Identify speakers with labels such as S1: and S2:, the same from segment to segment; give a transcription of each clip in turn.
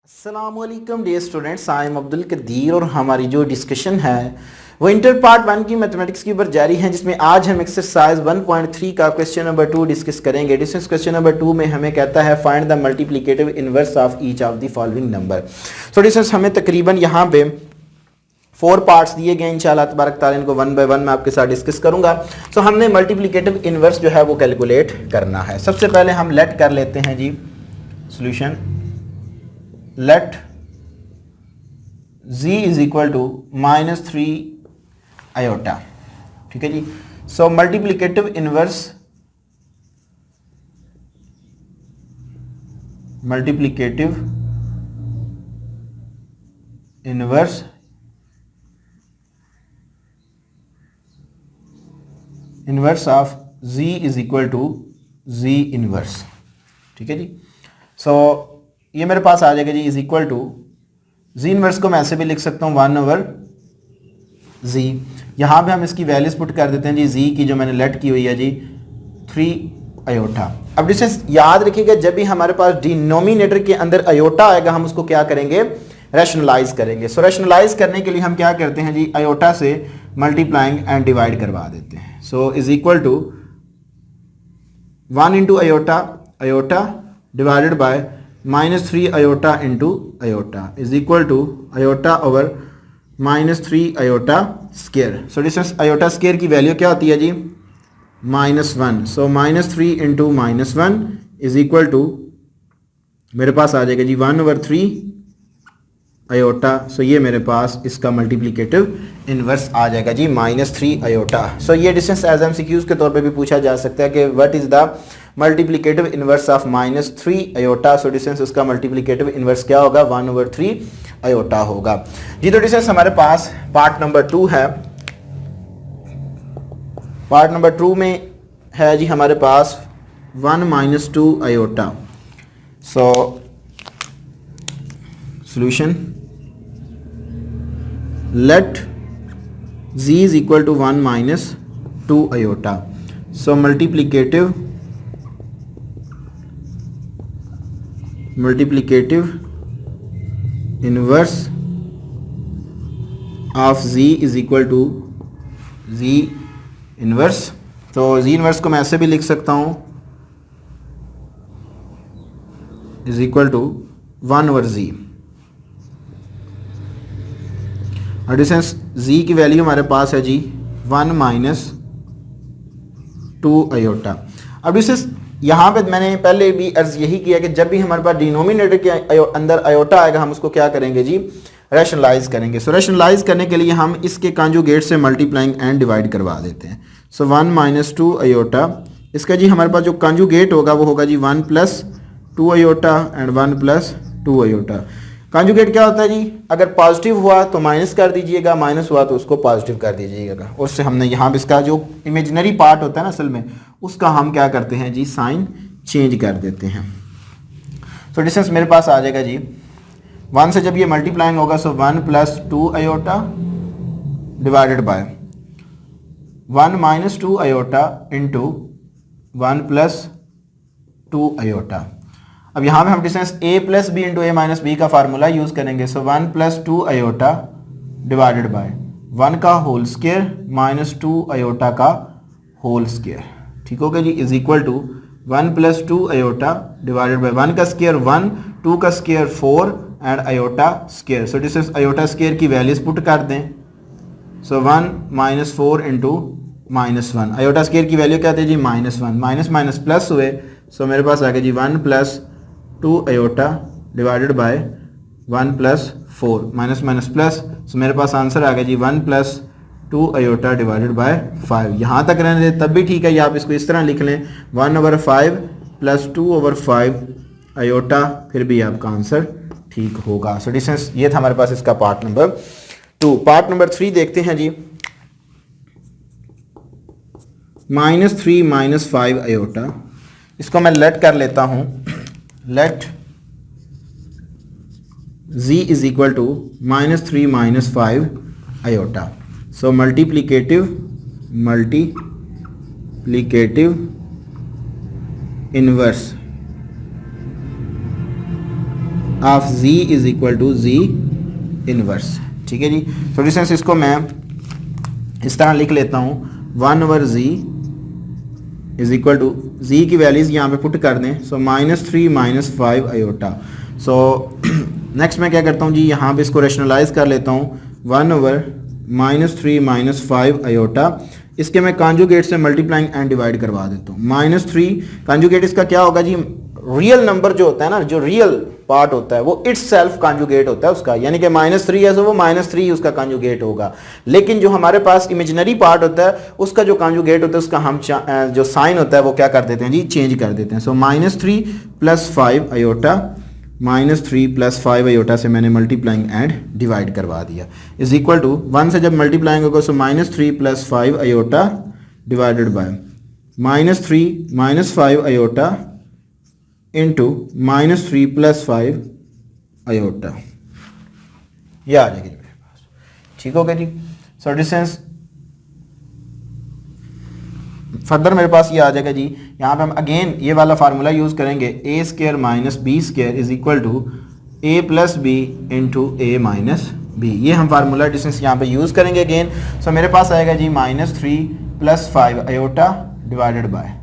S1: अस्सलामुअलैकुम dear students, I am Abdul Qadir और हमारी जो डिस्कशन है वो इंटर पार्ट 1 की मैथमेटिक्स के ऊपर जारी है, जिसमें आज हम एक्सरसाइज 1.3 का क्वेश्चन नंबर 2 डिस्कस करेंगे। डिस्कस क्वेश्चन नंबर 2 में हमें कहता है find the multiplicative inverse of each of the following number. So discuss हमें तकरीबन यहाँ पे 4 पार्ट्स दिए गए, इंशाल्लाह तबारक ताला इनको 1 बाय 1 मैं आपके साथ डिस्कस करूंगा। सो हमने मल्टीप्लिकेटिव इनवर्स जो है वो कैलकुलेट करना है। सबसे पहले हम लेट कर लेते हैं जी solution. Let z is equal to -3 iota, ठीक है जी। So multiplicative inverse inverse of z is equal to z inverse, ठीक है जी। सो ये मेरे पास आ जाएगा जी is equal to z inverse को मैं ऐसे भी लिख सकता हूँ 1/z। यहाँ पे हम इसकी वैल्यूज पुट कर देते हैं जी, z की जो मैंने लेट की हुई है जी 3 अयोटा। अब डिस्टेंस याद रखिएगा, जब भी हमारे पास डिनोमिनेटर के अंदर अयोटा आएगा हम उसको क्या करेंगे, रैशनलाइज करेंगे। सो रैशनलाइज करने के लिए हम क्या करते हैं जी, अयोटा से मल्टीप्लाइंग एंड डिवाइड करवा देते हैं। So is equal to 1 into iota divided by -3 iota into iota is equal to iota over -3 iota square. So distance iota square की वैल्यू क्या होती है जी, -1। So -3 into -1 is equal to मेरे पास आ जाएगा जी 1/3 अयोटा। सो ये मेरे पास इसका मल्टीप्लिकेटिव इनवर्स आ जाएगा जी -3 अयोटा। सो ये डिस्टेंस एज एमसीक्यूज के तौर पे भी पूछा जा सकता है कि what is the multiplicative inverse of -3 iota. So distance उसका मल्टीप्लिकेटिव इनवर्स क्या होगा, 1/3 अयोटा होगा जी। तो डिस्टेंस हमारे पास पार्ट नंबर 2 है। पार्ट नंबर 2 में है जी हमारे पास 1 - 2 iota. So solution let z is equal to 1 - 2 iota. So multiplicative inverse of z is equal to z inverse. तो z inverse को मैं ऐसे भी लिख सकता हूँ is equal to 1/z। और डिस्टेंस z की वैल्यू हमारे पास है जी 1 - 2 अयोटा। अब डिस्टेंस यहाँ पे मैंने पहले भी अर्ज यही किया कि जब भी हमारे पास डिनोमिनेटर के अंदर अयोटा आएगा हम उसको क्या करेंगे जी, रैशनलाइज करेंगे। सो रैशनलाइज करने के लिए हम इसके कॉन्जुगेट से मल्टीप्लाइंग एंड डिवाइड करवा देते हैं। सो 1 - 2 अयोटा, इसका जी हमारे पास जो कॉन्जुगेट होगा वो होगा जी 1 + 2 अयोटा एंड 1 + 2 अयोटा। कॉन्जुगेट क्या होता है जी, अगर पॉजिटिव हुआ तो माइनस कर दीजिएगा, माइनस हुआ तो उसको पॉजिटिव कर दीजिएगा। और उससे हमने यहाँ पे इसका जो इमेजिनरी पार्ट होता है ना असल में, उसका हम क्या करते हैं जी, साइन चेंज कर देते हैं। सो डिस्टेंस मेरे पास आ जाएगा जी 1 से जब ये मल्टीप्लाइंग होगा so 1 + 2 iota divided by 1 - 2 iota into 1 + 2 iota. अब यहाँ पे हम distance a + b into a - b का फार्मूला यूज़ करेंगे। सो 1 + 2 अयोटा डिवाइडेड बाय 1 का होल स्क्वायर -2 अयोटा का होल स्क्वायर, ठीक हो गया जी, is equal to 1 + 2 iota divided by 1 का स्क्वायर 1, 2 का square 4 and iota square. So distance iota square की वैल्यूज पुट कर दें। सो 1 - 4 इंटू -1, अयोटा स्क्वायर की वैल्यू क्या थी जी, -1, माइनस माइनस प्लस हुए। सो मेरे पास आ गया जी 1 + 2 iota divided by 1 + 4, minus minus plus. So मेरे पास आंसर आ गया जी 1 + 2 अयोटा डिवाइडेड बाय 5। यहाँ तक रहने दें तब भी ठीक है, या आप इसको इस तरह लिख लें 1/5 + 2/5 अयोटा, फिर भी आपका आंसर ठीक होगा। सो डिस्टेंस ये था हमारे पास इसका पार्ट नंबर 2। पार्ट नंबर 3 देखते हैं जी, -3 - 5 अयोटा। इसको मैं लेट कर लेता हूँ। Let z is equal to -3 - 5 iota. So multiplicative inverse of z is equal to z inverse. ठीक है जी। तो डिस्टेंस इसको मैं इस तरह लिख लेता हूँ 1/z is equal to z की वैल्यूज़ यहाँ पे पुट कर दें। सो -3 -5 आयोटा। सो नेक्स्ट मैं क्या करता हूँ जी, यहाँ पे इसको रेशनलाइज कर लेता हूँ 1/-3 -5 आयोटा। इसके मैं कॉन्जुगेट से मल्टीप्लाइंग एंड डिवाइड करवा देता हूँ। -3 कॉन्जुगेट इसका क्या होगा जी, रियल नंबर जो होता है ना, जो रियल पार्ट होता है वो इट्स सेल्फ कॉन्जुगेट होता है उसका, यानी कि -3 है तो वो -3 उसका कॉन्जुगेट होगा। लेकिन जो हमारे पास इमेजिनरी पार्ट होता है उसका जो कॉन्जुगेट होता है उसका हम जो साइन होता है वो क्या कर देते हैं जी, चेंज कर देते हैं। सो -3 + 5 आयोटा, -3 + 5 आयोटा से मैंने मल्टीप्लाइंग एंड डिवाइड करवा दिया इज इक्वल टू 1 से जब मल्टीप्लाइंग होगा सो -3 + 5 iota divided by -3 - 5 iota into -3 + 5 iota. ये आ जाएगी मेरे पास। ठीक हो गया जी। सो डिस्टेंस फर्दर मेरे पास ये आ जाएगा जी, यहाँ पे हम अगेन ये वाला फार्मूला यूज़ करेंगे a² - b² is equal to a + b into a - b। ये हम फार्मूला डिस्टेंस यहाँ पे यूज़ करेंगे अगेन। सो मेरे पास आएगा जी -3 + 5 आयोटा डिवाइडेड बाय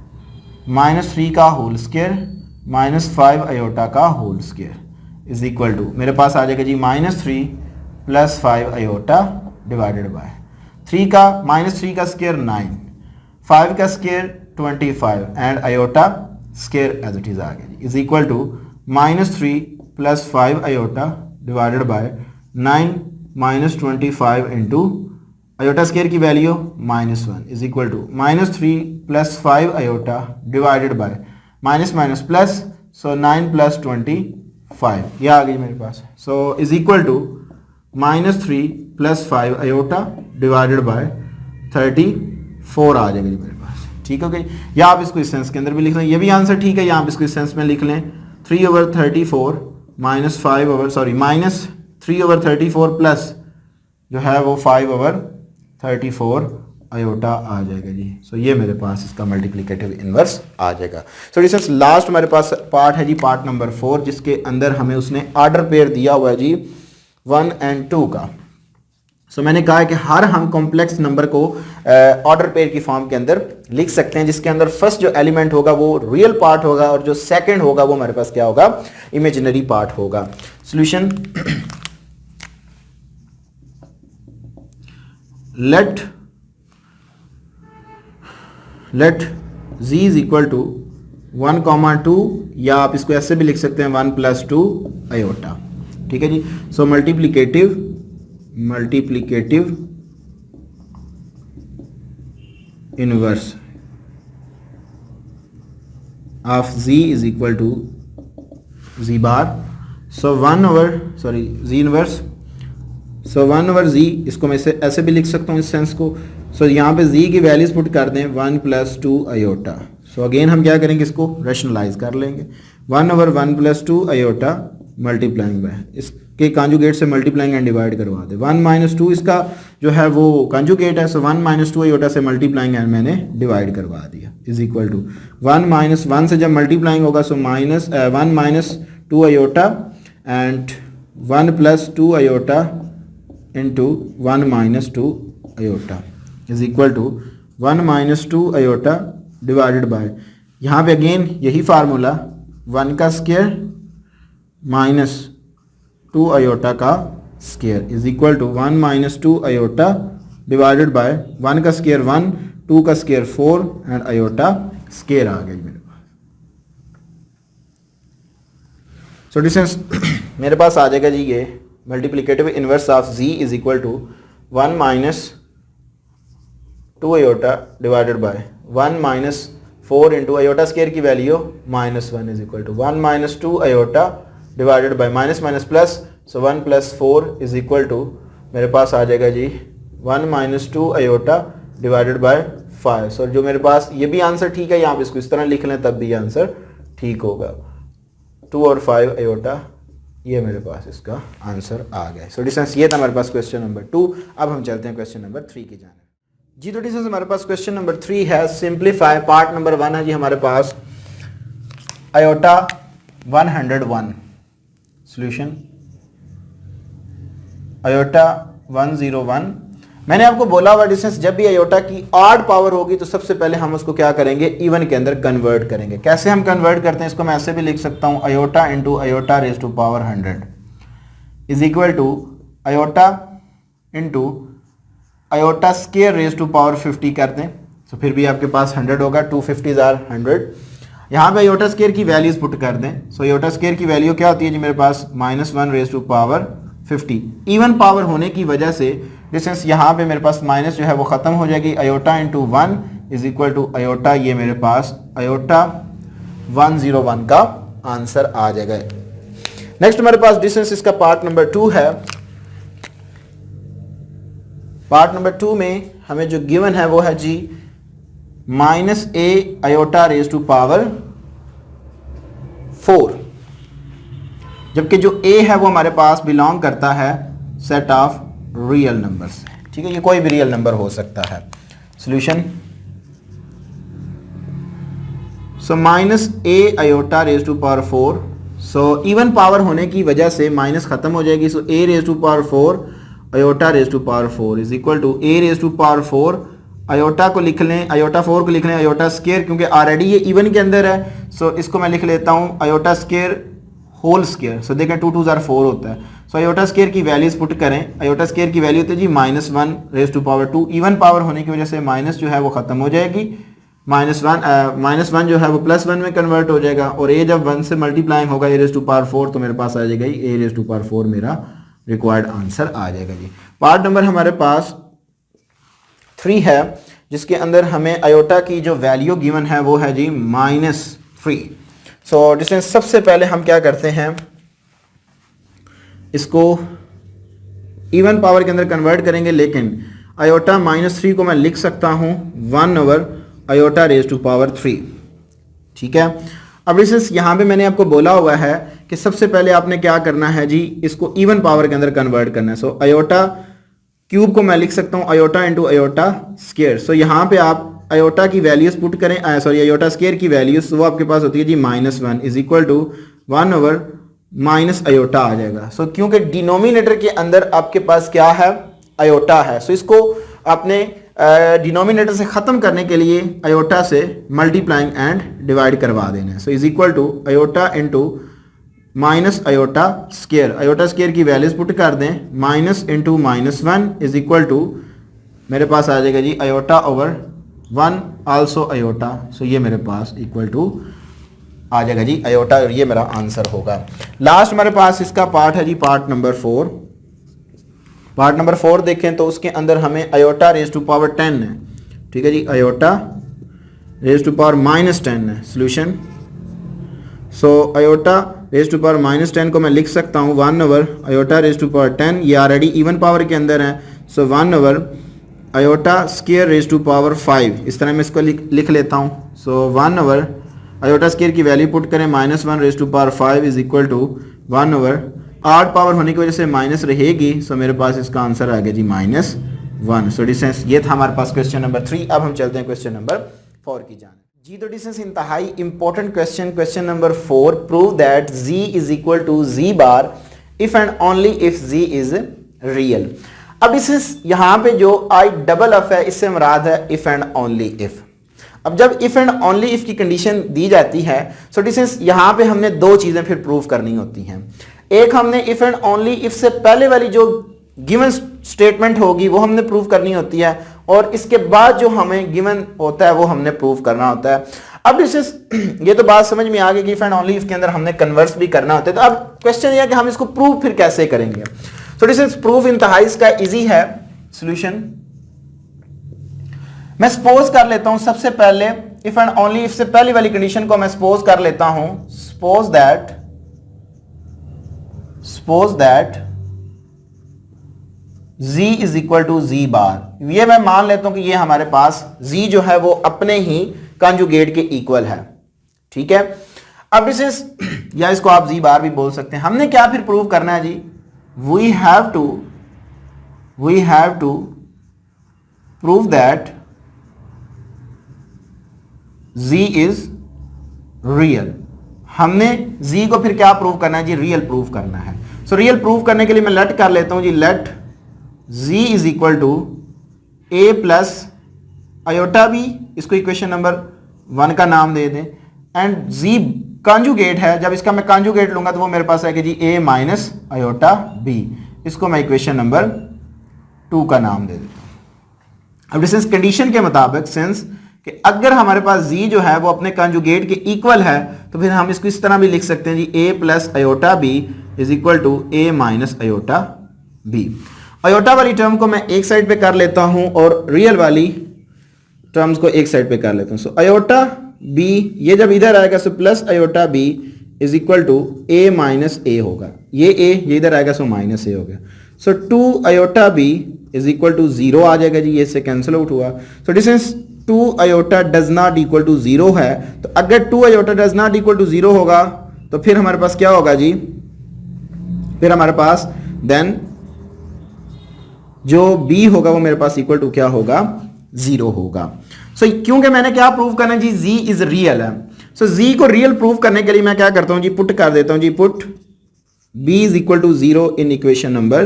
S1: -3 का होल स्क्वायर -5 आयोटा का whole square is equal to मेरे पास आ जाएगा जी -3 + 5 आयोटा डिवाइडेड बाय 3 का स्क्वायर 9, 5 का square 25 and iota square as it is आ गया जी is equal to -3 + 5 iota divided by 9 - 25 into iota square की value -1 is equal to -3 + 5 iota divided by minus plus, so 9 + 25 ये आ गई मेरे पास। So is equal to -3 + 5 iota divided by 34 आ जाएगा जी मेरे पास। ठीक हो गई। या आप इसको इस सेंस के अंदर भी लिख लें, ये भी आंसर ठीक है, या आप इसको इस सेंस में लिख लें 3/34 -3/34 प्लस जो है वो 5/34 आयोटा आ जाएगा जी। सो ये मेरे पास इसका मल्टीप्लिकेटिव इनवर्स आ जाएगा। सो डिस्टेंस लास्ट हमारे पास पार्ट है जी, पार्ट नंबर 4, जिसके अंदर हमें उसने ऑर्डर पेयर दिया हुआ है जी 1 और 2 का। सो मैंने कहा है कि हर हम कॉम्प्लेक्स नंबर को ऑर्डर पेयर की फॉर्म के अंदर लिख सकते हैं, जिसके अंदर फर्स्ट जो एलिमेंट होगा वो रियल पार्ट होगा और जो सेकंड होगा वो हमारे पास क्या होगा, इमेजिनरी पार्ट होगा। Solution, let z is equal to 1, 2, या आप इसको ऐसे भी लिख सकते हैं 1 + 2 आयोटा। ठीक है जी। So multiplicative inverse of z is equal to z bar. So z inverse, so 1/z इसको मैं ऐसे भी लिख सकता हूँ इस सेंस को। सो यहाँ पे z की वैल्यूज पुट कर दें 1 + 2 आयोटा। सो अगेन हम क्या करेंगे, इसको रैशनलाइज कर लेंगे 1/1 + 2 आयोटा मल्टीप्लाइंग बाय, इसके कॉन्जुगेट से मल्टीप्लाइंग एंड डिवाइड करवा दें। 1 - 2 इसका जो है वो कॉन्जुगेट है, सो 1 - 2 आयोटा से मल्टीप्लाइंग एंड मैंने डिवाइड करवा दिया इज इक्वल टू 1 से जब मल्टीप्लाइंग होगा so 1 - 2 iota and 1 + 2 iota into 1 - 2 iota is equal to 1 - 2 iota divided by, यहाँ पे अगेन यही फार्मूला 1 का स्क्वायर -2 आयोटा का square is equal to 1 - 2 iota divided by 1 का स्क्वायर 1, 2 का स्क्वायर 4 एंड आयोटा स्क्वायर आ गई मेरे पास। सो डिस्टेंस मेरे पास आ जाएगा जी ये multiplicative inverse of z is equal to 1 - 2 iota divided by 1 - 4 into iota square की value -1 is equal to 1 - 2 iota divided by minus plus, so 1 + 4 is equal to मेरे पास आ जाएगा जी 1 - 2 आयोटा डिवाइडेड बाय 5। सो जो मेरे पास ये भी आंसर ठीक है, यहाँ पे इसको इस तरह लिख लें तब भी आंसर ठीक होगा। 2 और 5 आयोटा, ये मेरे पास इसका आंसर आ गया। सो डिस्टेंस ये था हमारे पास क्वेश्चन नंबर 2। अब हम चलते हैं क्वेश्चन नंबर 3 की जाने जी। तो डिस्टेंस हमारे पास क्वेश्चन नंबर 3 है सिंप्लीफाई। पार्ट नंबर 1 है जी हमारे पास आयोटा 101 सॉल्यूशन आयोटा 101। मैंने आपको बोला हुआ डिस्टेंस जब भी आयोटा की ऑड पावर होगी तो सबसे पहले हम उसको क्या करेंगे, इवन के अंदर कन्वर्ट करेंगे। कैसे हम कन्वर्ट करते हैं, इसको मैं ऐसे भी लिख सकता हूं, iota into iota raise to power 100 is equal to iota into iota square raise to power 50 कर दें तो फिर भी आपके पास 100 होगा, 250 आर 100। यहाँ पे आयोटा स्केयर की वैल्यूज पुट कर दें। सो आयोटा स्केयर की वैल्यू क्या होती है जी मेरे पास, -1 raise to power 50। Even power होने की वजह से डिस्टेंस यहाँ पे मेरे पास माइनस जो है वो ख़त्म हो जाएगी। Iota into 1 is equal to iota, ये मेरे पास आयोटा 101 का आंसर आ जाएगा। नेक्स्ट हमारे पास डिस्टेंस इसका पार्ट नंबर 2 है। पार्ट नंबर 2 में हमें जो गिवन है वो है जी -a iota raise to power 4, जबकि जो a है वो हमारे पास बिलोंग करता है सेट ऑफ रियल नंबर्स। ठीक है, ये कोई भी रियल नंबर हो सकता है। Solution so -a iota raise to power 4। So even power होने की वजह से माइनस खत्म हो जाएगी। So a raise to power 4 iota raise to power 4 is equal to a raise to power 4, iota को लिख लें, आयोटा 4 को लिख लें आयोटा स्केयर, क्योंकि ऑलरेडी ये इवन के अंदर है। सो इसको मैं लिख लेता हूँ आयोटा स्केयर होल स्केयर। सो देखें 2 2 4 होता है। सो आयोटा स्केयर की वैल्यूज पुट करें। आयोटा स्केयर की वैल्यू होती है जी -1 raise to power 2। Even power होने की वजह से माइनस जो है वो खत्म हो जाएगी। -1 जो है वो +1 में कन्वर्ट हो जाएगा और a जब 1 से मल्टीप्लाइंग होगा a रेज टू पावर 4 तो मेरे पास आ जाएगा a रेज टू पावर 4 मेरा रिक्वायर्ड आंसर आ जाएगा जी। पार्ट नंबर हमारे पास 3 है, जिसके अंदर हमें आयोटा की जो वैल्यू गिवन है वो है जी -3। सो डिस्टेंस सबसे पहले हम क्या करते हैं, इसको इवन पावर के अंदर कन्वर्ट करेंगे, लेकिन आयोटा -3 को मैं लिख सकता हूं 1 आयोटा रेज टू पावर 3। ठीक है, अब डिस्टेंस यहाँ पे मैंने आपको बोला हुआ है कि सबसे पहले आपने क्या करना है जी, इसको इवन पावर के अंदर कन्वर्ट करना है। सो आयोटा क्यूब को मैं लिख सकता हूँ iota into iota square. So यहाँ पे आप आयोटा की वैल्यूज पुट करें, सॉरी आयोटा स्केयर की वैल्यूज, वो आपके पास होती है जी -1 is equal to 1 minus iota आ जाएगा। सो क्योंकि डिनोमिनेटर के अंदर आपके पास क्या है, आयोटा है। सो इसको आपने डिनोमिनेटर से ख़त्म करने के लिए आयोटा से मल्टीप्लाइंग एंड डिवाइड करवा देना है। So is equal to iota into minus iota square. Iota square की वैल्यूज पुट कर दें, minus into -1 is equal to मेरे पास आ जाएगा जी iota over 1 also iota. So ये मेरे पास इक्वल टू आ जाएगा जी आयोटा और ये मेरा आंसर होगा। लास्ट हमारे पास इसका पार्ट है जी पार्ट नंबर 4। पार्ट नंबर 4 देखें तो उसके अंदर हमें आयोटा रेज टू पावर 10 है। ठीक है जी, आयोटा रेज टू पावर -10 है। Solution so iota raise to power -10 को मैं लिख सकता हूँ 1 आयोटा रेज टू पावर 10, ये ऑलरेडी इवन पावर के अंदर है। So 1 iota square raise to power 5, इस तरह मैं इसको लिख लेता हूँ। सो 1 आयोटा स्केयर की वैल्यू पुट करें, -1 raise to power 5 is equal to 1 8 power होने की वजह से माइनस रहेगी। सो मेरे पास इसका आंसर आ गया जी -1। सो डिस्टेंस ये था हमारे पास क्वेश्चन नंबर 3। अब हम चलते हैं क्वेश्चन नंबर 4 की जाने जी। तो डिस्टेंस इंतहाई important question, question number 4, prove that z is equal to z bar if and only if z is real. अब डिस्टेंस यहाँ पे जो आई डबल एफ है, इससे मुराद है इफ एंड ओनली इफ। अब जब इफ एंड ओनली इफ की कंडीशन दी जाती है, सो डिस्टेंस यहाँ पे हमने 2 चीजें फिर प्रूव करनी होती हैं। एक हमने इफ एंड ओनली इफ से पहले वाली जो गिवन स्टेटमेंट होगी वो हमने प्रूव करनी होती है, और इसके बाद जो हमें गिवन होता है वो हमने प्रूव करना होता है। अब डिस्टेंस ये तो बात समझ में आ गई कि इफ एंड ओनली इफ के अंदर हमने कन्वर्स भी करना होता है। तो अब क्वेश्चन ये है कि हम इसको प्रूव फिर कैसे करेंगे। सो डिस्टेंस प्रूफ इंतहाई इसका इजी है। सॉल्यूशन मैं सपोज कर लेता हूं, सबसे पहले इफ एंड ओनली इफ से पहली वाली कंडीशन को मैं सपोज कर लेता हूं, suppose that z is equal to z bar. ये मैं मान लेता हूं कि ये हमारे पास z जो है वो अपने ही कंजुगेट के इक्वल है। ठीक है, अब डिस्टेंस या इसको आप z बार भी बोल सकते हैं। हमने क्या फिर प्रूव करना है जी, we have to prove that z is real. हमने z को फिर क्या प्रूव करना है जी, रियल प्रूव करना है। सो रियल प्रूव करने के लिए मैं लेट कर लेता हूं जी, let z is equal to a plus iota b, इसको इक्वेशन नंबर 1 का नाम दे दें, एंड z कॉन्जुगेट है, जब इसका मैं कॉन्जुगेट लूंगा तो वो मेरे पास आएगा जी a माइनस आयोटा b, इसको मैं इक्वेशन नंबर 2 का नाम दे देता हूं। अब डिस्टेंस कंडीशन के मुताबिक सिंस कि अगर हमारे पास z जो है वो अपने कॉन्जुगेट के इक्वल है तो फिर हम इसको इस तरह भी लिख सकते हैं जी a plus iota b is equal to a minus iota b। Iota वाली टर्म को मैं एक साइड पे कर लेता हूं और रियल वाली टर्म्स को एक साइड पे कर लेता हूं। सो आयोटा b ये जब इधर आएगा so plus iota b is equal to a minus a होगा, ये a ये इधर आएगा सो माइनस a हो गया। So 2 iota b is equal to 0 आ जाएगा जी, ये इससे कैंसिल आउट हुआ। So distance 2 iota does not equal to 0 है, तो अगर 2 iota does not equal to 0 होगा तो फिर हमारे पास क्या होगा जी, फिर हमारे पास देन जो b होगा वो मेरे पास इक्वल टू क्या होगा, 0 होगा। सो क्योंकि मैंने क्या प्रूव करना है जी, z इज रियल है। सो z को रियल प्रूव करने के लिए मैं क्या करता हूं जी, पुट कर देता हूं जी, put b is equal to 0 in equation number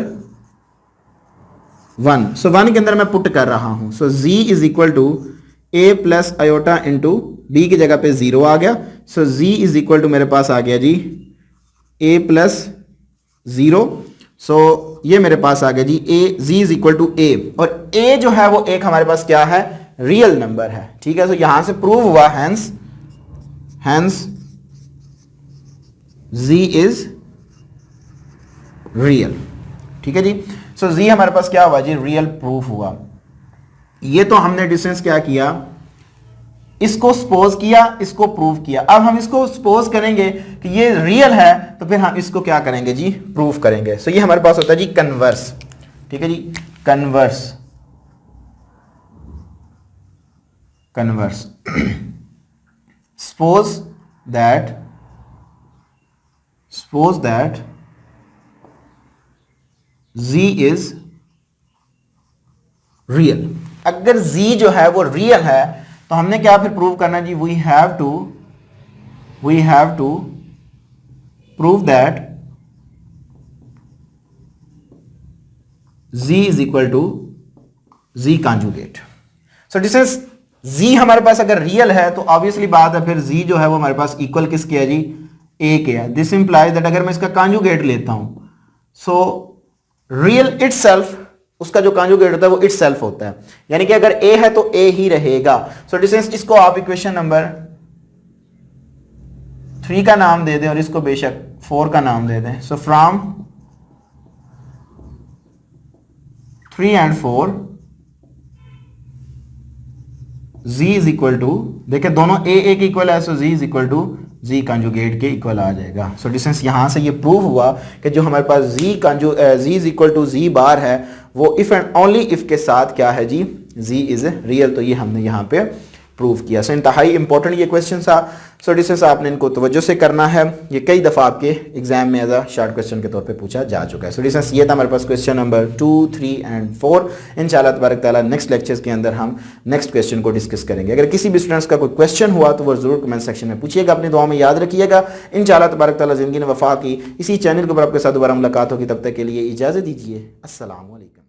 S1: 1। So 1 के अंदर मैं पुट कर रहा हूं। So z is equal to a plus iota into b की जगह पे 0 आ गया। So z is equal to मेरे पास आ गया जी a प्लस 0। सो ये मेरे पास आ गया जी a, z is equal to a, और a जो है वो एक हमारे पास क्या है, रियल नंबर है। ठीक है, सो यहां से प्रूव हुआ हैंस z इज रियल। ठीक है जी, सो z हमारे पास क्या हुआ जी, रियल प्रूफ हुआ। ये तो हमने डिस्टेंस क्या किया, इसको सपोज किया, इसको प्रूव किया। अब हम इसको सपोज करेंगे कि ये रियल है तो फिर हम इसको क्या करेंगे जी, प्रूफ करेंगे। सो ये हमारे पास होता है जी कन्वर्स। ठीक है जी, converse suppose that z is real. अगर z जो है वो रियल है तो हमने क्या फिर प्रूव करना है जी, we have to prove that z is equal to z conjugate. So distance z हमारे पास अगर रियल है तो ऑब्वियसली बात है फिर z जो है वो हमारे पास इक्वल किसके है जी, a के है। दिस इंप्लाइज दैट अगर मैं इसका कॉन्जुगेट लेता हूं, सो रियल इटसेल्फ, उसका जो कॉन्जुगेट होता है वो इटसेल्फ होता है, यानी कि अगर a है तो a ही रहेगा। सो डिस्टेंस इसको आप इक्वेशन नंबर 3 का नाम दे दें और इसको बेशक 4 का नाम दे दें। So from 3 and 4 z is equal to, देखिए दोनों a के इक्वल है, so z is equal to z conjugate के इक्वल आ जाएगा। सो डिस्टेंस यहां से ये प्रूव हुआ कि जो हमारे पास z is equal to z bar है वो इफ एंड ओनली इफ के साथ क्या है जी, z इज रियल। तो ये हमने यहाँ पे प्रूव किया। सो इंतहाई इंपॉर्टेंट ये क्वेश्चन था। सो डिस्टेंस आपने इनको तवज्जो से करना है, ये कई दफ़ा आपके एग्जाम में एज अ शॉर्ट क्वेश्चन के तौर पे पूछा जा चुका है। सो डिस्टेंस ये था हमारे पास क्वेश्चन नंबर 2, 3 and 4। इंशाल्लाह तबारक ताला नेक्स्ट लेक्चर्स के अंदर हम नेक्स्ट क्वेश्चन को डिस्कस करेंगे। अगर किसी भी स्टूडेंट्स का कोई क्वेश्चन हुआ तो वो जरूर कमेंट सेक्शन में पूछिएगा, अपनी दुआ में याद रखिएगा। इंशाल्लाह तबारक ताला ज़िंदगी ने वफा की। इसी चैनल के ऊपर आपके साथ दोबारा मुलाकात होगी, तब तक के लिए इजाज़त दीजिए। अस्सलाम वालेकुम।